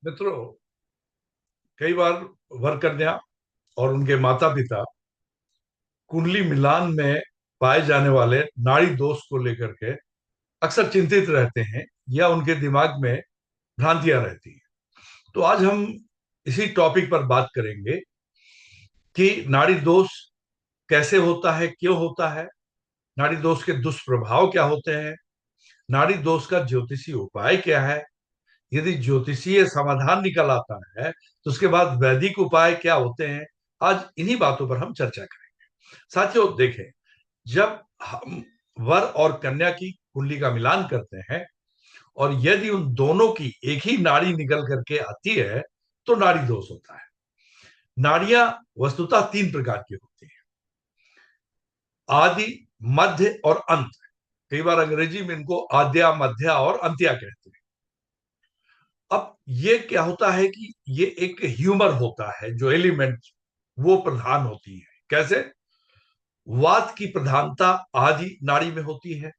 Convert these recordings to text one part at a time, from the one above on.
मित्रों, कई बार वर कन्या और उनके माता पिता कुंडली मिलान में पाए जाने वाले नाड़ी दोष को लेकर के अक्सर चिंतित रहते हैं या उनके दिमाग में भ्रांतियां रहती हैं। तो आज हम इसी टॉपिक पर बात करेंगे कि नाड़ी दोष कैसे होता है, क्यों होता है, नाड़ी दोष के दुष्प्रभाव क्या होते हैं, नाड़ी दोष का ज्योतिषीय उपाय क्या है, यदि ज्योतिषीय समाधान निकल आता है तो उसके बाद वैदिक उपाय क्या होते हैं। आज इन्हीं बातों पर हम चर्चा करेंगे। साथियों, देखें, जब हम वर और कन्या की कुंडली का मिलान करते हैं और यदि उन दोनों की एक ही नाड़ी निकल करके आती है तो नाड़ी दोष होता है। नाड़ियां वस्तुतः तीन प्रकार की होती हैं: आदि, मध्य और अंत। कई बार अंग्रेजी में इनको आद्या, मध्या और अंत्या कहते हैं। अब ये क्या होता है कि ये एक ह्यूमर होता है, जो एलिमेंट वो प्रधान होती है। कैसे? वात की प्रधानता आदि नाड़ी में होती है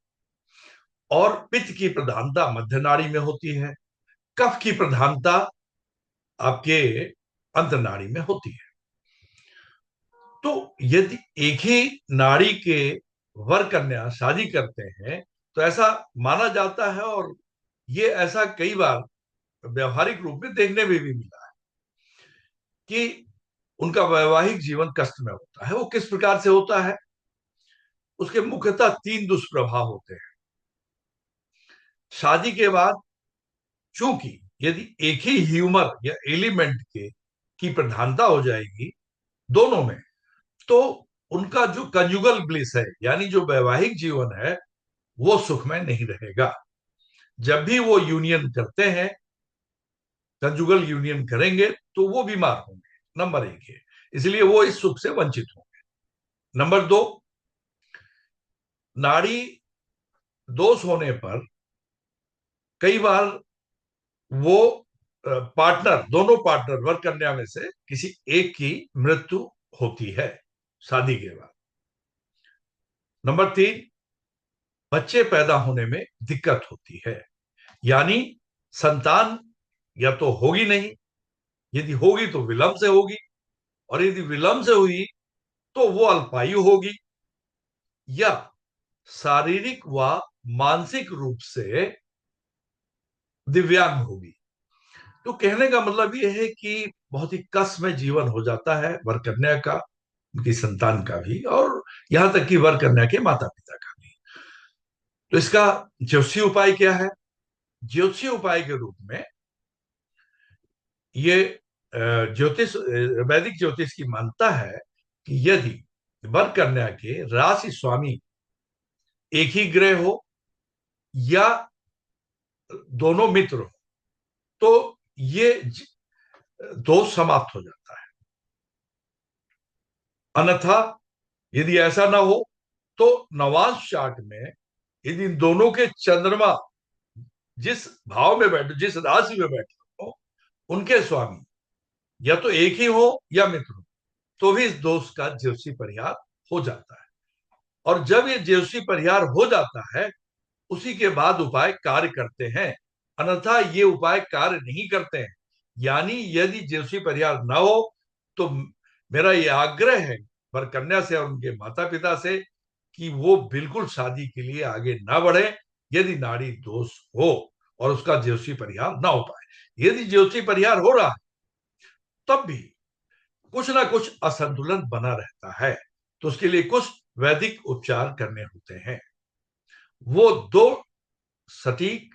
और पित्त की प्रधानता मध्य नाड़ी में होती है। कफ की प्रधानता आपके अंत नाड़ी में होती है। तो यदि एक ही नाड़ी के वर कन्या शादी करते हैं तो ऐसा माना जाता है, और ये ऐसा कई बार व्यवहारिक रूप में देखने में भी मिला है कि उनका वैवाहिक जीवन कष्ट में होता है। वो किस प्रकार से होता है? उसके मुख्यतः तीन दुष्प्रभाव होते हैं। शादी के बाद चूंकि यदि एक ही ह्यूमर या एलिमेंट के की प्रधानता हो जाएगी दोनों में, तो उनका जो कंजुगल ब्लिस है, यानी जो वैवाहिक जीवन है, वो सुखमय नहीं रहेगा। जब भी वो यूनियन करते हैं, कंजुगल यूनियन करेंगे, तो वो बीमार होंगे, नंबर एक है। इसलिए वो इस सुख से वंचित होंगे। नंबर दो, नाड़ी दोष होने पर कई बार वो पार्टनर, दोनों पार्टनर वर कन्या में से किसी एक की मृत्यु होती है शादी के बाद। नंबर तीन, बच्चे पैदा होने में दिक्कत होती है, यानी संतान या तो होगी नहीं, यदि होगी तो विलंब से होगी, और यदि विलंब से हुई तो वो अल्पायु होगी या शारीरिक व मानसिक रूप से दिव्यांग होगी। तो कहने का मतलब यह है कि बहुत ही कष्ट में जीवन हो जाता है वर कन्या का, उनकी संतान का भी, और यहां तक कि वर कन्या के माता पिता का भी। तो इसका ज्योतिषीय उपाय क्या है? ज्योतिषीय उपाय के रूप में ये ज्योतिष, वैदिक ज्योतिष की मान्यता है कि यदि वर कन्या के राशि स्वामी एक ही ग्रह हो या दोनों मित्र हो तो ये दोष समाप्त हो जाता है। अन्यथा यदि ऐसा ना हो तो नवांश चार्ट में यदि इन दोनों के चंद्रमा जिस भाव में बैठे, जिस राशि में बैठे हो, उनके स्वामी या तो एक ही हो या मित्र हो, तो भी इस दोष का ज्योतिषी परिहार हो जाता है। और जब ये ज्योतिषी परिहार हो जाता है, उसी के बाद उपाय कार्य करते हैं, अन्यथा ये उपाय कार्य नहीं करते हैं। यानी यदि ज्योतिषी परिहार न हो तो मेरा ये आग्रह है वर कन्या से और उनके माता पिता से कि वो बिल्कुल शादी के लिए आगे ना बढ़े यदि नाड़ी दोष हो और उसका ज्योतिषी परिहार ना हो पाए। यदि ज्योतिषी परिहार हो रहा है तब भी कुछ ना कुछ असंतुलन बना रहता है, तो उसके लिए कुछ वैदिक उपचार करने होते हैं। वो दो सटीक,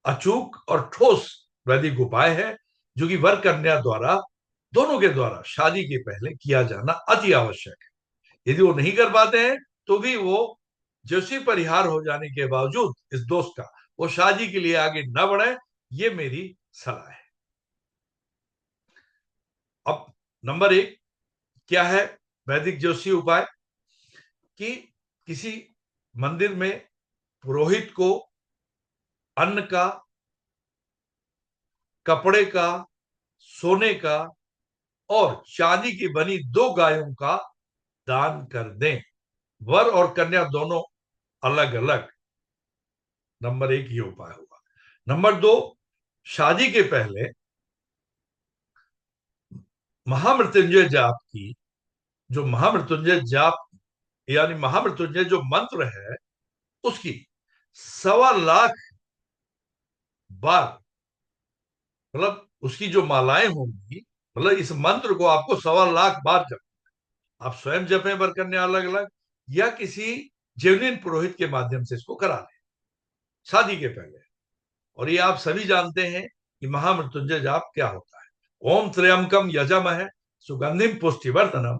अचूक और ठोस वैदिक उपाय है जो कि वर कन्या द्वारा, दोनों के द्वारा शादी के पहले किया जाना अति आवश्यक है। यदि वो नहीं कर पाते हैं तो भी वो ज्योतिषी परिहार हो जाने के बावजूद इस दोष का वो शादी के लिए आगे न बढ़े, ये मेरी सलाह है। अब नंबर एक क्या है वैदिक ज्योतिषी उपाय? कि किसी मंदिर में पुरोहित को अन्न का, कपड़े का, सोने का और चांदी की बनी दो गायों का दान कर दें। वर और कन्या दोनों अलग अलग। नंबर एक ये उपाय होगा। नंबर दो, शादी के पहले महामृत्युंजय जाप की, जो महामृत्युंजय जाप यानी महामृत्युंजय जो मंत्र है, उसकी 1.25 लाख बार, मतलब उसकी जो मालाएं होंगी, मतलब इस मंत्र को आपको 1.25 लाख बार जप, आप स्वयं जपें वर कन्या अलग अलग, या किसी जेवलिन पुरोहित के माध्यम से इसको करा लें शादी के पहले। और ये आप सभी जानते हैं कि महामृत्युंजय जाप क्या होता है। ओम त्र्यंबकम यजामहे सुगंधिम पुष्टिवर्धनम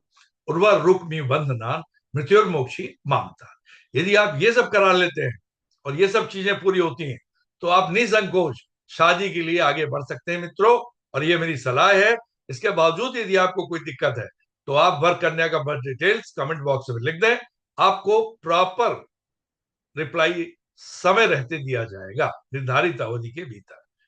उर्वारुकमिव बंधनान मृत्युर्मोक्षी मामता। यदि आप ये सब करा लेते हैं और ये सब चीजें पूरी होती हैं, तो आप निसंकोच शादी के लिए आगे बढ़ सकते हैं मित्रों। और ये मेरी सलाह है। इसके बावजूद यदि आपको कोई दिक्कत है, तो आप वर कन्या का बर्थ डिटेल्स कमेंट बॉक्स में लिख दें, आपको प्रॉपर रिप्लाई समय रहते दिया जाएगा, निर्धारित अवधि के भीतर।